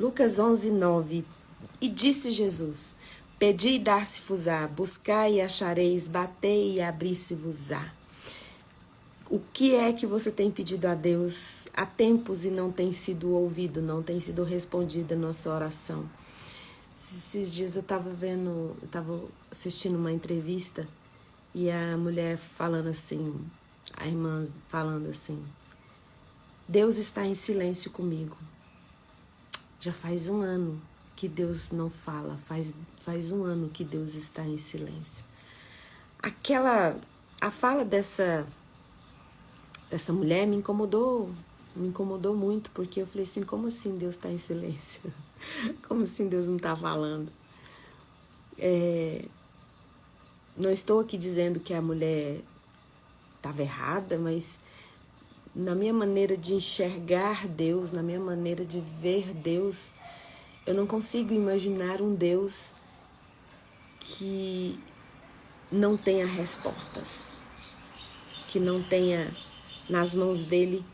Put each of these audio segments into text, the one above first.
Lucas 11:9. E disse Jesus: Pedi e dar-se-vos-á, buscai e achareis, batei e abri-se-vos-á. O que é que você tem pedido a Deus há tempos e não tem sido ouvido, não tem sido respondida a nossa oração? Esses dias eu estava assistindo uma entrevista e a mulher falando assim, a irmã falando assim: Deus está em silêncio comigo. Já faz um ano que Deus não fala, faz um ano que Deus está em silêncio. A fala dessa mulher me incomodou muito, porque eu falei assim, como assim Deus está em silêncio? Como assim Deus não está falando? Não estou aqui dizendo que a mulher estava errada, mas na minha maneira de enxergar Deus, na minha maneira de ver Deus, eu não consigo imaginar um Deus que não tenha respostas, que não tenha nas mãos dele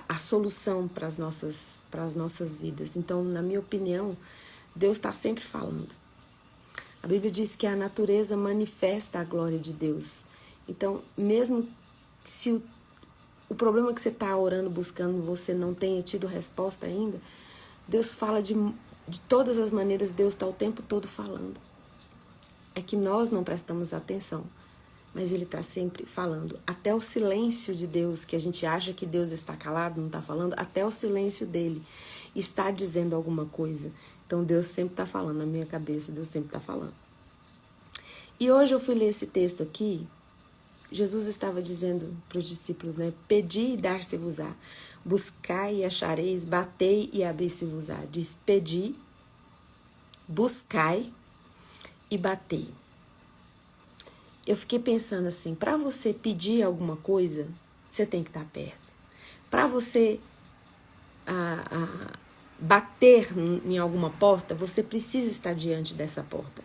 a solução para as nossas vidas. Então, na minha opinião, Deus está sempre falando. A Bíblia diz que a natureza manifesta a glória de Deus. Então, mesmo se o problema que você está orando, buscando, você não tenha tido resposta ainda, Deus fala de todas as maneiras, Deus está o tempo todo falando. É que nós não prestamos atenção, mas Ele está sempre falando. Até o silêncio de Deus, que a gente acha que Deus está calado, não está falando, até o silêncio dele está dizendo alguma coisa. Então Deus sempre está falando, na minha cabeça Deus sempre está falando. E hoje eu fui ler esse texto aqui, Jesus estava dizendo para os discípulos, né? Pedi e dar-se-vos-á, buscai e achareis, batei e abri-se-vos-á. Diz pedi, buscai e batei. Eu fiquei pensando assim, para você pedir alguma coisa, você tem que estar perto. Para você bater em alguma porta, você precisa estar diante dessa porta.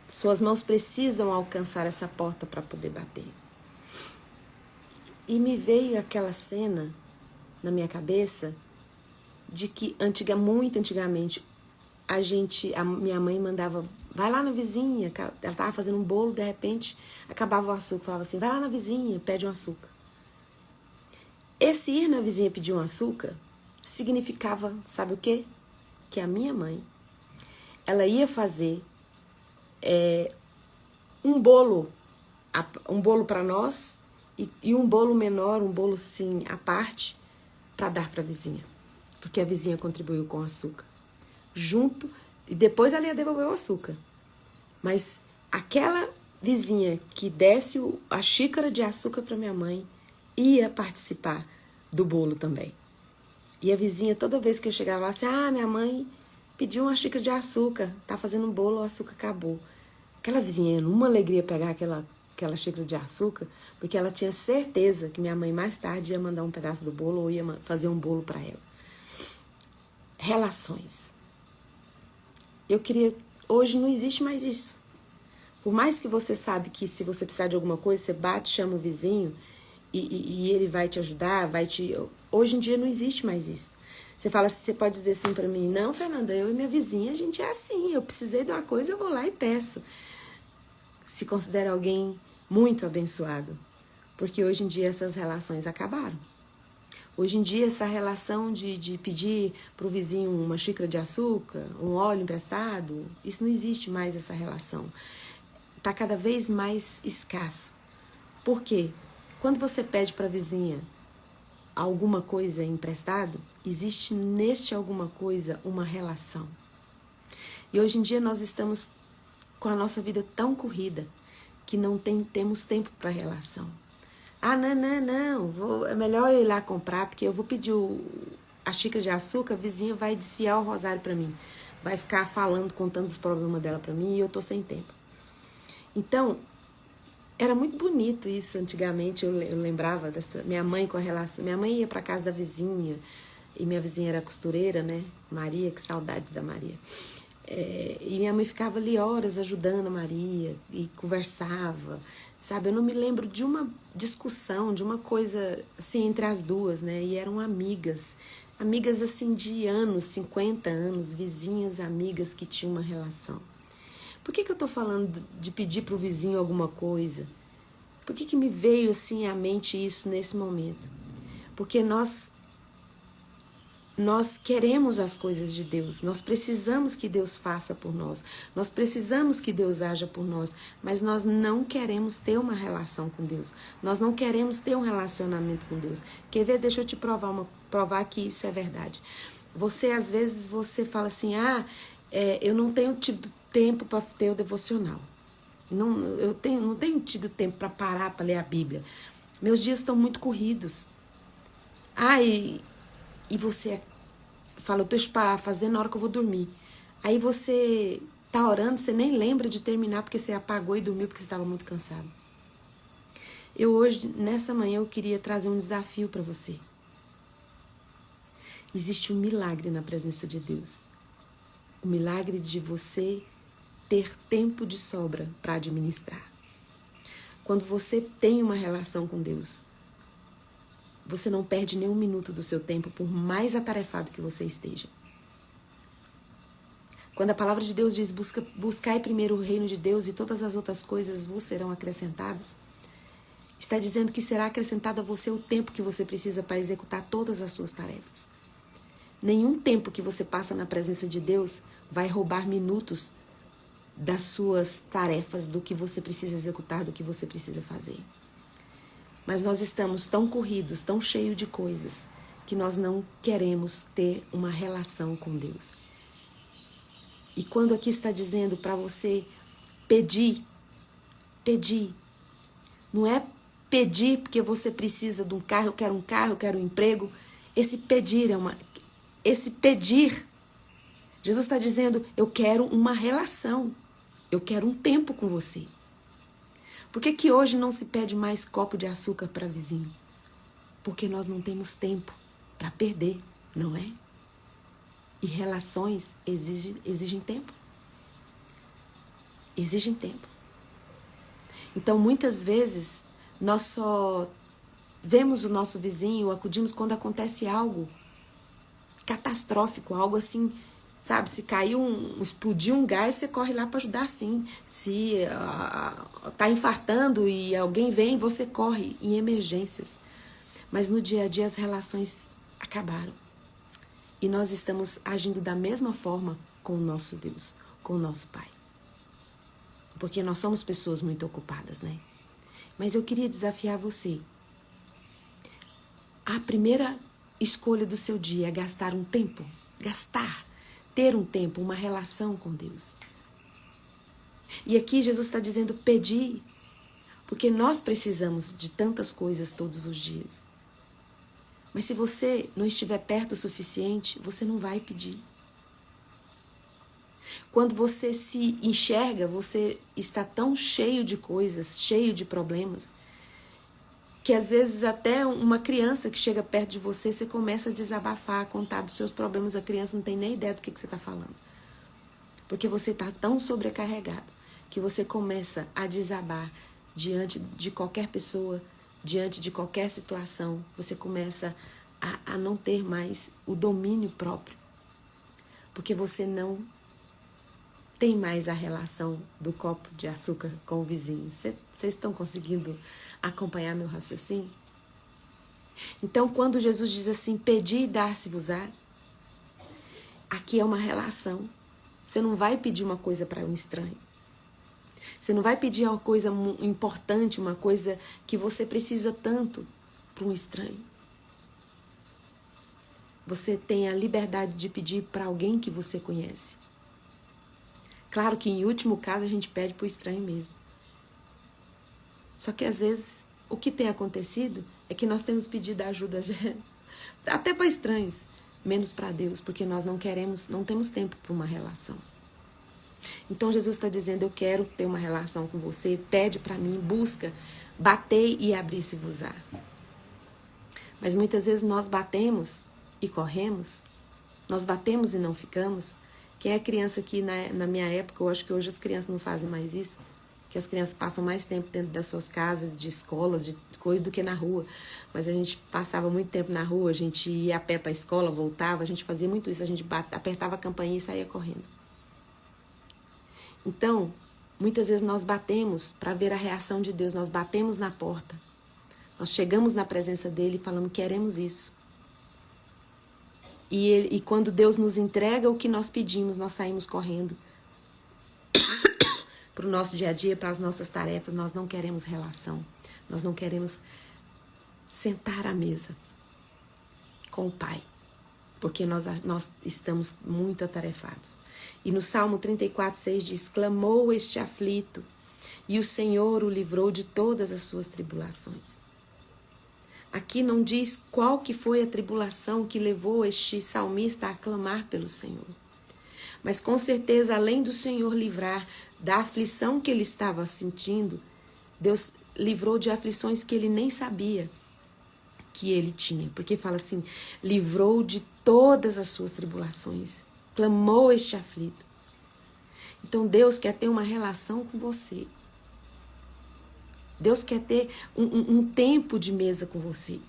Suas mãos precisam alcançar essa porta para poder bater. E me veio aquela cena na minha cabeça de que muito antigamente, a minha mãe mandava, vai lá na vizinha, ela estava fazendo um bolo, de repente acabava o açúcar, falava assim, vai lá na vizinha, pede um açúcar. Esse ir na vizinha pedir um açúcar significava, sabe o quê? Que a minha mãe, ela ia fazer um bolo para nós e um bolo menor, um bolo sim à parte, para dar para a vizinha, porque a vizinha contribuiu com o açúcar. Junto, e depois ela ia devolver o açúcar. Mas aquela vizinha que desse a xícara de açúcar para minha mãe ia participar do bolo também. E a vizinha, toda vez que eu chegava lá, assim, minha mãe pediu uma xícara de açúcar, tá fazendo um bolo, o açúcar acabou. Aquela vizinha ia numa alegria pegar aquela xícara de açúcar, porque ela tinha certeza que minha mãe mais tarde ia mandar um pedaço do bolo ou ia fazer um bolo para ela. Relações. Hoje não existe mais isso. Por mais que você sabe que se você precisar de alguma coisa, você bate, chama o vizinho e ele vai te ajudar, Hoje em dia não existe mais isso. Você pode dizer assim para mim, não, Fernanda, eu e minha vizinha, a gente é assim, eu precisei de uma coisa, eu vou lá e peço. Se considera alguém muito abençoado, porque hoje em dia essas relações acabaram. Hoje em dia, essa relação de pedir para o vizinho uma xícara de açúcar, um óleo emprestado, isso não existe mais, essa relação. Está cada vez mais escasso. Por quê? Quando você pede para a vizinha alguma coisa emprestado, existe neste alguma coisa uma relação. E hoje em dia nós estamos com a nossa vida tão corrida que não temos tempo para relação. É melhor eu ir lá comprar, porque eu vou pedir a xícara de açúcar, a vizinha vai desfiar o rosário para mim, vai ficar falando, contando os problemas dela para mim e eu tô sem tempo. Então, era muito bonito isso antigamente, eu lembrava dessa minha mãe com a relação. Minha mãe ia para casa da vizinha, e minha vizinha era costureira, né? Maria, que saudades da Maria. E minha mãe ficava ali horas ajudando a Maria e conversava, sabe? Eu não me lembro de uma discussão, de uma coisa assim entre as duas, né? E eram amigas. Amigas assim de anos, 50 anos, vizinhas, amigas que tinham uma relação. Por que eu tô falando de pedir pro vizinho alguma coisa? Por que me veio assim à mente isso nesse momento? Porque nós queremos as coisas de Deus, nós precisamos que Deus faça por nós, nós precisamos que Deus haja por nós, mas nós não queremos ter uma relação com Deus, nós não queremos ter um relacionamento com Deus. Quer ver? Deixa eu te provar que isso é verdade. Você, às vezes, você fala assim, eu não tenho tido tempo para ter o devocional, eu não tenho tido tempo para parar para ler a Bíblia, meus dias estão muito corridos. E você fala, eu deixo para fazer na hora que eu vou dormir. Aí você tá orando, você nem lembra de terminar porque você apagou e dormiu porque você estava muito cansado. Eu hoje, nessa manhã, eu queria trazer um desafio para você. Existe um milagre na presença de Deus. O milagre de você ter tempo de sobra para administrar. Quando você tem uma relação com Deus, você não perde nenhum minuto do seu tempo, por mais atarefado que você esteja. Quando a palavra de Deus diz, buscai primeiro o reino de Deus e todas as outras coisas vos serão acrescentadas, está dizendo que será acrescentado a você o tempo que você precisa para executar todas as suas tarefas. Nenhum tempo que você passa na presença de Deus vai roubar minutos das suas tarefas, do que você precisa executar, do que você precisa fazer. Mas nós estamos tão corridos, tão cheios de coisas, que nós não queremos ter uma relação com Deus. E quando aqui está dizendo para você pedir, não é pedir porque você precisa de um carro, eu quero um emprego. Esse pedir Jesus está dizendo, eu quero uma relação, eu quero um tempo com você. Por que hoje não se pede mais copo de açúcar para vizinho? Porque nós não temos tempo para perder, não é? E relações exigem tempo. Exigem tempo. Então, muitas vezes, nós só vemos o nosso vizinho, acudimos quando acontece algo catastrófico, algo assim, sabe? Se caiu explodiu um gás, você corre lá para ajudar, sim. Se tá infartando e alguém vem, você corre em emergências. Mas no dia a dia as relações acabaram. E nós estamos agindo da mesma forma com o nosso Deus, com o nosso Pai. Porque nós somos pessoas muito ocupadas, né? Mas eu queria desafiar você. A primeira escolha do seu dia é gastar um tempo, ter um tempo, uma relação com Deus. E aqui Jesus está dizendo pedir, porque nós precisamos de tantas coisas todos os dias. Mas se você não estiver perto o suficiente, você não vai pedir. Quando você se enxerga, você está tão cheio de coisas, cheio de problemas, que às vezes até uma criança que chega perto de você, você começa a desabafar, a contar dos seus problemas, a criança não tem nem ideia do que você está falando. Porque você está tão sobrecarregado que você começa a desabar diante de qualquer pessoa, diante de qualquer situação. Você começa a não ter mais o domínio próprio. Porque você não tem mais a relação do copo de açúcar com o vizinho. Vocês estão conseguindo acompanhar meu raciocínio? Então, quando Jesus diz assim, pedi e dar-se-vos-á, aqui é uma relação. Você não vai pedir uma coisa para um estranho. Você não vai pedir uma coisa importante, uma coisa que você precisa tanto para um estranho. Você tem a liberdade de pedir para alguém que você conhece. Claro que em último caso a gente pede para o estranho mesmo. Só que às vezes o que tem acontecido é que nós temos pedido ajuda até para estranhos, menos para Deus, porque nós não temos tempo para uma relação. Então Jesus está dizendo, eu quero ter uma relação com você, pede para mim, busca, batei e abri-se-vos-á. Mas muitas vezes nós batemos e corremos, nós batemos e não ficamos. Quem é criança aqui na minha época, eu acho que hoje as crianças não fazem mais isso, que que as crianças passam mais tempo dentro das suas casas, de escolas, de coisa, do que na rua. Mas a gente passava muito tempo na rua, a gente ia a pé para a escola, voltava, a gente fazia muito isso, a gente apertava a campainha e saía correndo. Então, muitas vezes nós batemos para ver a reação de Deus, nós batemos na porta, nós chegamos na presença dele falando, queremos isso. E quando Deus nos entrega o que nós pedimos, nós saímos correndo para o nosso dia a dia, para as nossas tarefas. Nós não queremos relação, nós não queremos sentar à mesa com o Pai, porque nós estamos muito atarefados. E no Salmo 34:6 diz, clamou este aflito, e o Senhor o livrou de todas as suas tribulações. Aqui não diz qual que foi a tribulação que levou este salmista a clamar pelo Senhor. Mas com certeza, além do Senhor livrar da aflição que ele estava sentindo, Deus livrou de aflições que ele nem sabia que ele tinha. Porque fala assim, livrou de todas as suas tribulações. Clamou este aflito. Então Deus quer ter uma relação com você. Deus quer ter um tempo de mesa com você.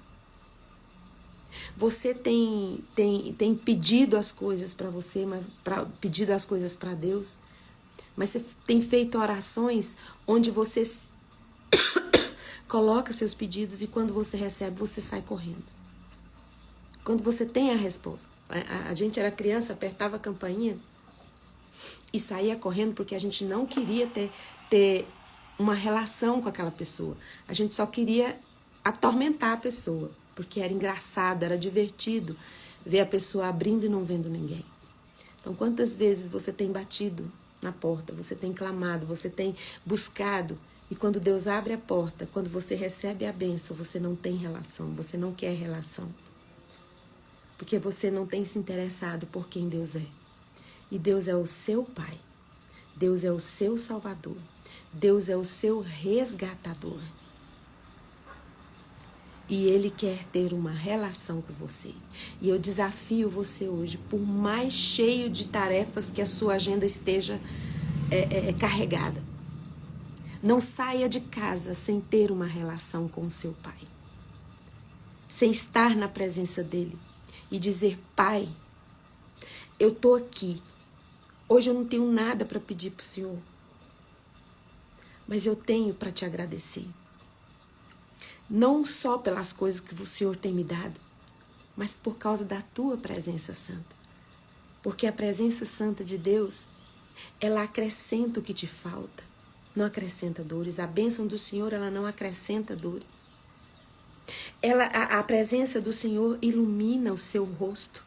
Você tem pedido as coisas para você, pedido as coisas para Deus, mas você tem feito orações onde você coloca seus pedidos e quando você recebe, você sai correndo. Quando você tem a resposta. A gente era criança, apertava a campainha e saía correndo porque a gente não queria ter uma relação com aquela pessoa. A gente só queria atormentar a pessoa, porque era engraçado, era divertido ver a pessoa abrindo e não vendo ninguém. Então, quantas vezes você tem batido na porta, você tem clamado, você tem buscado, e quando Deus abre a porta, quando você recebe a bênção, você não tem relação, você não quer relação. Porque você não tem se interessado por quem Deus é. E Deus é o seu Pai. Deus é o seu Salvador. Deus é o seu resgatador. E Ele quer ter uma relação com você. E eu desafio você hoje, por mais cheio de tarefas que a sua agenda esteja carregada, não saia de casa sem ter uma relação com o seu Pai. Sem estar na presença dEle e dizer, Pai, eu estou aqui. Hoje eu não tenho nada para pedir para o Senhor. Mas eu tenho para te agradecer. Não só pelas coisas que o Senhor tem me dado, mas por causa da tua presença santa. Porque a presença santa de Deus, ela acrescenta o que te falta, não acrescenta dores. A bênção do Senhor, ela não acrescenta dores. A presença do Senhor ilumina o seu rosto.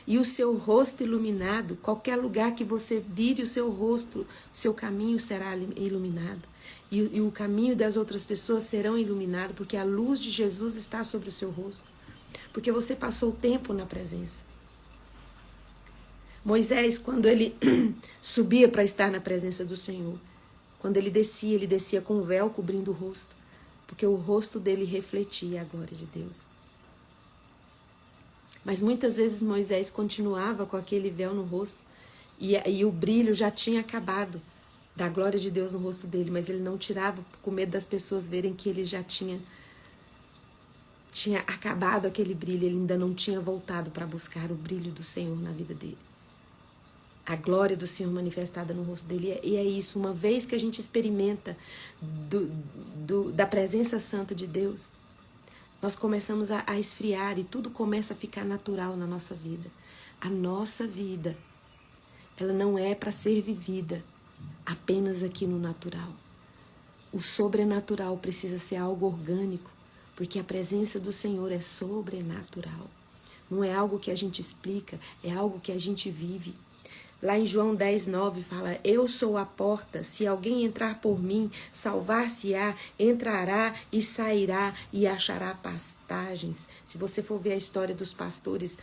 E o seu rosto iluminado, qualquer lugar que você vire o seu rosto, seu caminho será iluminado. E o caminho das outras pessoas serão iluminados, porque a luz de Jesus está sobre o seu rosto. Porque você passou tempo na presença. Moisés, quando ele subia para estar na presença do Senhor, quando ele descia com um véu cobrindo o rosto, porque o rosto dele refletia a glória de Deus. Mas muitas vezes Moisés continuava com aquele véu no rosto e o brilho já tinha acabado da glória de Deus no rosto dele, mas ele não tirava com medo das pessoas verem que ele já tinha acabado aquele brilho, ele ainda não tinha voltado para buscar o brilho do Senhor na vida dele. A glória do Senhor manifestada no rosto dele. E é isso, uma vez que a gente experimenta da presença santa de Deus, nós começamos a esfriar e tudo começa a ficar natural na nossa vida. A nossa vida, ela não é para ser vivida apenas aqui no natural. O sobrenatural precisa ser algo orgânico, porque a presença do Senhor é sobrenatural. Não é algo que a gente explica, é algo que a gente vive. Lá em João 10:9 fala, eu sou a porta, se alguém entrar por mim, salvar-se-á, entrará e sairá e achará pastagens. Se você for ver a história dos pastores,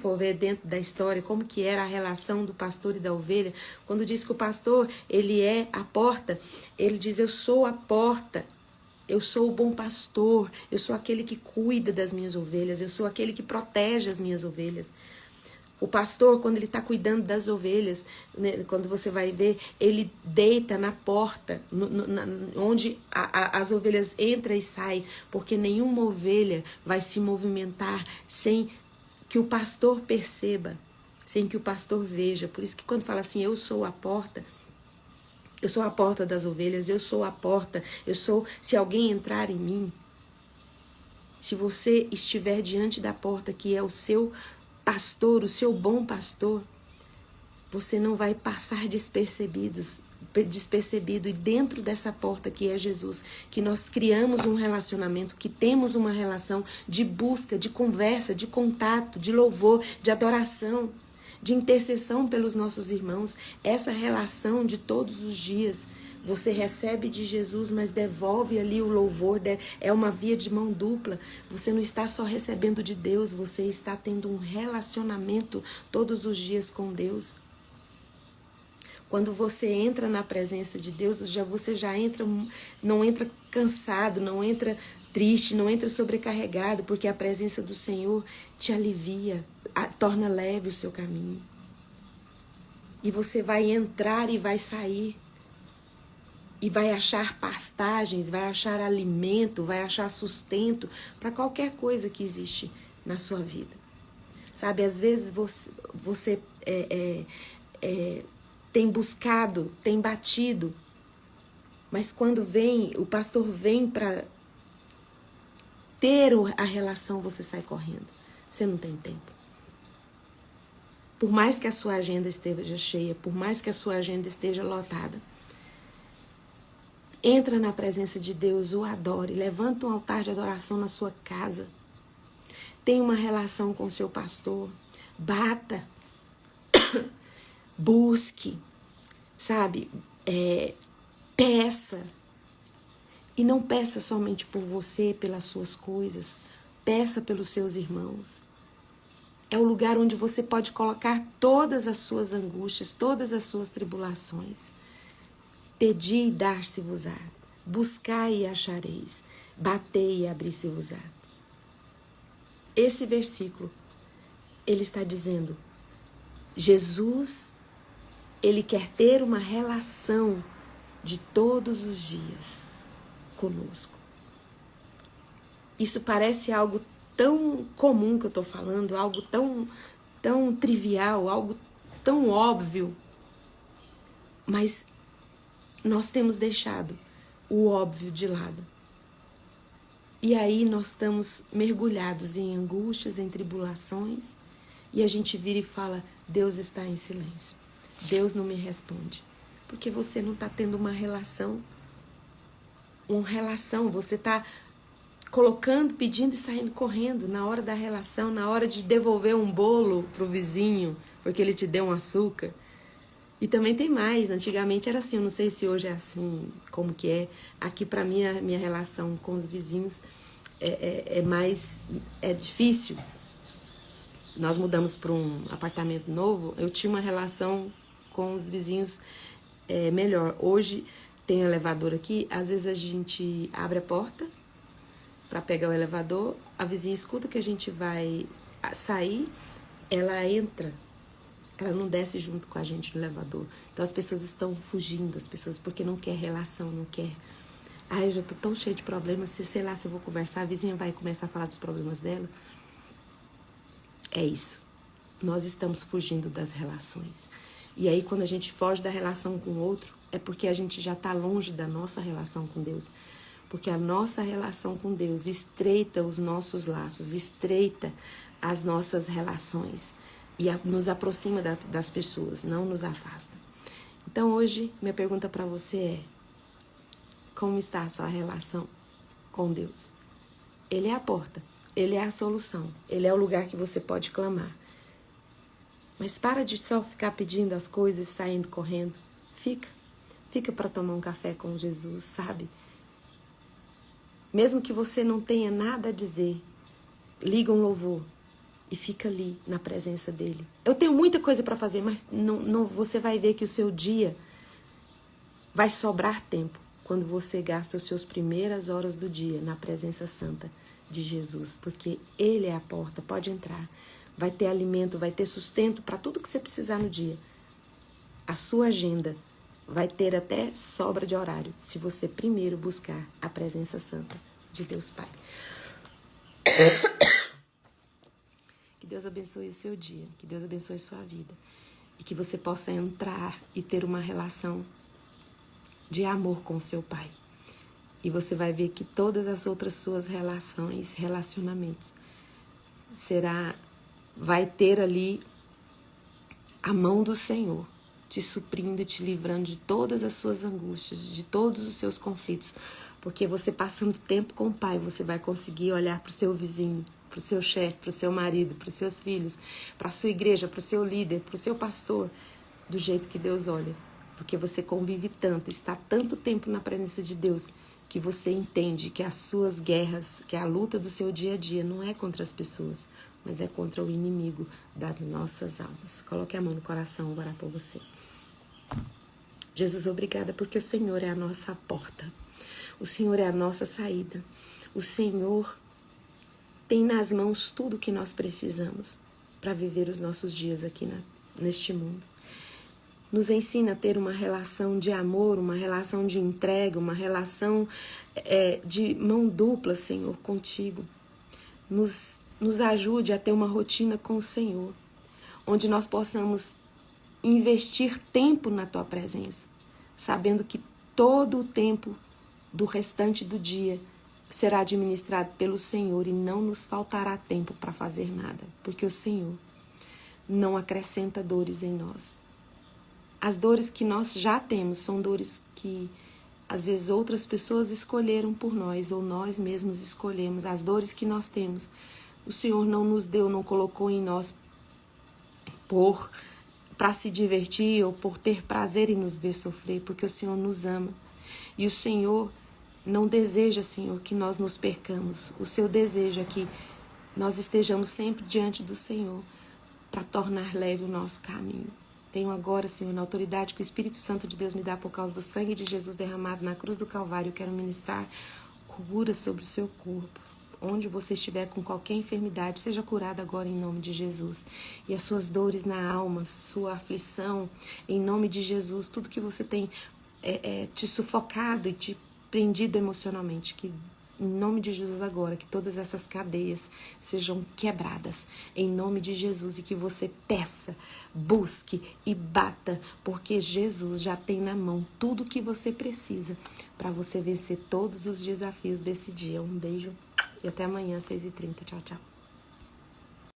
for ver dentro da história como que era a relação do pastor e da ovelha, quando diz que o pastor, ele é a porta, ele diz, eu sou a porta. Eu sou o bom pastor, eu sou aquele que cuida das minhas ovelhas, eu sou aquele que protege as minhas ovelhas. O pastor, quando ele está cuidando das ovelhas, né, quando você vai ver, ele deita na porta, onde as ovelhas entram e saem, porque nenhuma ovelha vai se movimentar sem que o pastor perceba, sem que o pastor veja. Por isso que quando fala assim, eu sou a porta das ovelhas, eu sou a porta, se alguém entrar em mim, se você estiver diante da porta, que é o seu pastor, o seu bom pastor, você não vai passar despercebido. E dentro dessa porta que é Jesus, que nós criamos um relacionamento, que temos uma relação de busca, de conversa, de contato, de louvor, de adoração, de intercessão pelos nossos irmãos, essa relação de todos os dias. Você recebe de Jesus, mas devolve ali o louvor, é uma via de mão dupla. Você não está só recebendo de Deus, você está tendo um relacionamento todos os dias com Deus. Quando você entra na presença de Deus, você já entra, não entra cansado, não entra triste, não entra sobrecarregado, porque a presença do Senhor te alivia, torna leve o seu caminho. E você vai entrar e vai sair. E vai achar pastagens, vai achar alimento, vai achar sustento para qualquer coisa que existe na sua vida. Sabe, às vezes você tem buscado, tem batido, mas quando o pastor vem para ter a relação, você sai correndo. Você não tem tempo. Por mais que a sua agenda esteja cheia, por mais que a sua agenda esteja lotada, entra na presença de Deus, o adore, levanta um altar de adoração na sua casa. Tenha uma relação com o seu pastor. Bata. Busque. Sabe? Peça. E não peça somente por você, pelas suas coisas. Peça pelos seus irmãos. É o lugar onde você pode colocar todas as suas angústias, todas as suas tribulações. Pedi e dar-se-vos-á, buscai e achareis, batei e abri-se-vos-á. Esse versículo, ele está dizendo, Jesus, ele quer ter uma relação de todos os dias conosco. Isso parece algo tão comum que eu estou falando, algo tão trivial, algo tão óbvio, mas nós temos deixado o óbvio de lado. E aí nós estamos mergulhados em angústias, em tribulações, e a gente vira e fala, Deus está em silêncio. Deus não me responde. Porque você não está tendo uma relação. Você está colocando, pedindo e saindo correndo na hora da relação, na hora de devolver um bolo para o vizinho, porque ele te deu um açúcar. E também tem mais, antigamente era assim, eu não sei se hoje é assim, como que é. Aqui para mim, a minha relação com os vizinhos é difícil. Nós mudamos para um apartamento novo, eu tinha uma relação com os vizinhos melhor. Hoje tem elevador aqui, às vezes a gente abre a porta para pegar o elevador, a vizinha escuta que a gente vai sair, ela entra. Ela não desce junto com a gente no elevador. Então as pessoas estão fugindo, porque não quer relação, não quer. Eu já tô tão cheia de problemas, sei lá se eu vou conversar, a vizinha vai começar a falar dos problemas dela. É isso. Nós estamos fugindo das relações. E aí quando a gente foge da relação com o outro, é porque a gente já está longe da nossa relação com Deus. Porque a nossa relação com Deus estreita os nossos laços, estreita as nossas relações. E nos aproxima das pessoas, não nos afasta. Então hoje, minha pergunta para você é, como está a sua relação com Deus? Ele é a porta, Ele é a solução, Ele é o lugar que você pode clamar. Mas para de só ficar pedindo as coisas e saindo correndo. Fica para tomar um café com Jesus, sabe? Mesmo que você não tenha nada a dizer, liga um louvor. E fica ali na presença dele. Eu tenho muita coisa para fazer, mas não, você vai ver que o seu dia vai sobrar tempo quando você gasta as suas primeiras horas do dia na presença santa de Jesus. Porque ele é a porta, pode entrar. vai ter alimento, vai ter sustento para tudo que você precisar no dia. A sua agenda vai ter até sobra de horário, se você primeiro buscar a presença santa de Deus Pai. Que Deus abençoe o seu dia, que Deus abençoe sua vida. E que você possa entrar e ter uma relação de amor com seu Pai. E você vai ver que todas as outras suas relacionamentos, vai ter ali a mão do Senhor, te suprindo e te livrando de todas as suas angústias, de todos os seus conflitos. Porque você passando tempo com o Pai, você vai conseguir olhar para o seu vizinho, para o seu chefe, para o seu marido, para os seus filhos, para a sua igreja, para o seu líder, para o seu pastor, do jeito que Deus olha. Porque você convive tanto, está tanto tempo na presença de Deus, que você entende que as suas guerras, que a luta do seu dia a dia não é contra as pessoas, mas é contra o inimigo das nossas almas. Coloque a mão no coração, vou orar por você. Jesus, obrigada, porque o Senhor é a nossa porta. O Senhor é a nossa saída. O Senhor tem nas mãos tudo o que nós precisamos para viver os nossos dias aqui neste mundo. Nos ensina a ter uma relação de amor, uma relação de entrega, uma relação de mão dupla, Senhor, contigo. Nos ajude a ter uma rotina com o Senhor, onde nós possamos investir tempo na Tua presença, sabendo que todo o tempo do restante do dia será administrado pelo Senhor e não nos faltará tempo para fazer nada, porque o Senhor não acrescenta dores em nós. As dores que nós já temos são dores que às vezes outras pessoas escolheram por nós ou nós mesmos escolhemos. As dores que nós temos, o Senhor não nos deu, não colocou em nós para se divertir ou por ter prazer em nos ver sofrer, porque o Senhor nos ama. E o Senhor não deseja, Senhor, que nós nos percamos. O seu desejo é que nós estejamos sempre diante do Senhor para tornar leve o nosso caminho. Tenho agora, Senhor, na autoridade que o Espírito Santo de Deus me dá por causa do sangue de Jesus derramado na cruz do Calvário, eu quero ministrar cura sobre o seu corpo. Onde você estiver com qualquer enfermidade, seja curado agora em nome de Jesus. E as suas dores na alma, sua aflição, em nome de Jesus, tudo que você tem te sufocado e te prendido emocionalmente, que em nome de Jesus agora, que todas essas cadeias sejam quebradas, em nome de Jesus, e que você peça, busque e bata, porque Jesus já tem na mão tudo o que você precisa para você vencer todos os desafios desse dia. Um beijo e até amanhã, 6h30. Tchau, tchau.